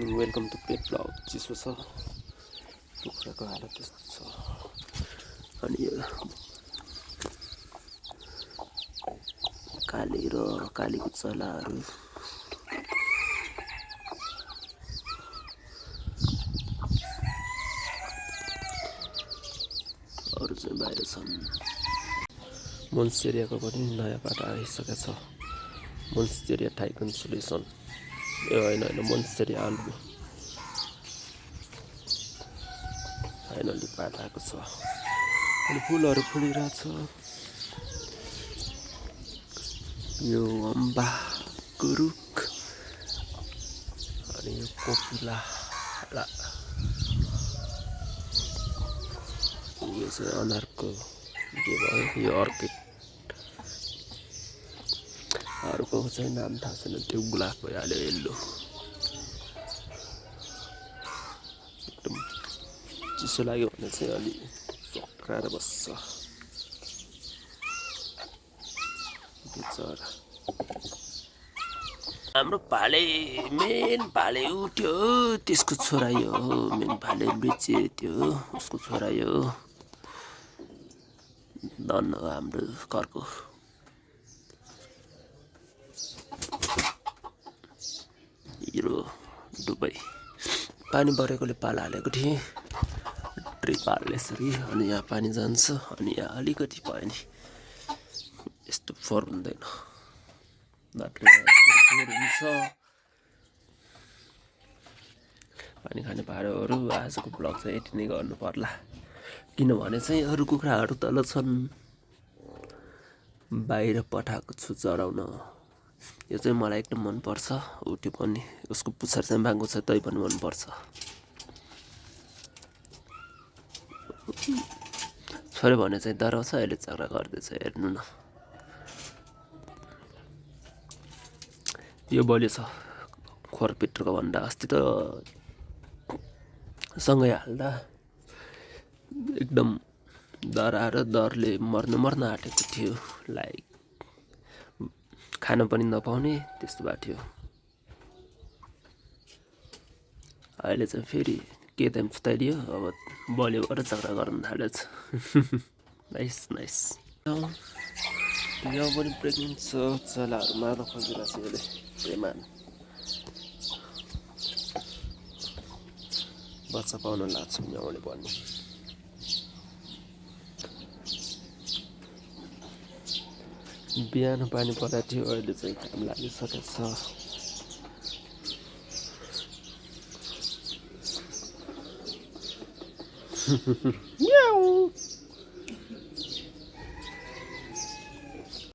Morning welcome to पेट blog. चिसो छ, कुखुराको हालत त्यस्तो छ। अनि यो काली र कालीको चलाहरू अरू चाहिँ बाहिर छन्। मोन्स्टेरियाको पनि नयाँ बाटो आइसकेको छ। मोन्स्टेरिया टाइकन सोल्युसन ए होइन मोन्स्टेरिया आलु फाइनली बाटो आएको छ। अनि फुलहरू फुलिरहेछ। यो अम्बाको रुख अनि यो कोपिला, यो चाहिँ अनारको के भयो, यो अर्किड। अरूको चाहिँ नाम थाहा छैन, त्यो गुलाब भइहाल्यो येल्लो। एकदम चिसो लाग्यो भने चाहिँ अलि सक्राएर बस्छ। बिचरा हाम्रो भाले मेन भाले उठ्यो, त्यसको छोरा यो हो। मेन भाले बेचे त्यो उसको छोरा यो धन हो हाम्रो घरको। हिरो डुबाई पानी बढेकोले पाला हालेको थिएँ, ट्रिप हाल्ने यसरी। अनि यहाँ पानी जान्छ, अनि यहाँ अलिकति भयो नि यस्तो फोहोर हुँदैन। हुन्छ पानी खाने पारोहरू। आजको ब्लग चाहिँ यति नै गर्नु पर्ला, किनभने चाहिँ अरू कुखुराहरू तल छन्, बाहिर पठाएको छु चराउन। यो चाहिँ मलाई एकदम मनपर्छ। उठ्यो पनि, उसको पुच्छर चाहिँ बाङ्गो छ तै पनि मनपर्छ। छोऱ्यो भने चाहिँ डराउँछ, अहिले झगडा गर्दैछ, हेर्नु न। यो बलि छ खोरपिटरको भन्दा। अस्ति त सँगै हाल्दा एकदम डराएर डरले मर्न आँटेको थियो। लाइक खान पनि नपाउने त्यस्तो भएको थियो। अहिले चाहिँ फेरि के दाम फुताइदियो, अब बलियोबाट झगडा गर्न थालेछ। Nice nice. यो पनि प्रेग्नेन्ट छ, चलाहरू मार्न खोजिरहेको छ यसले। प्रेमान बच्चा पाउन लाग्छ म्याउले पनि। बिहान पानी परेको थियो, अहिले चाहिँ काम लागिसकेको छ। म्याउ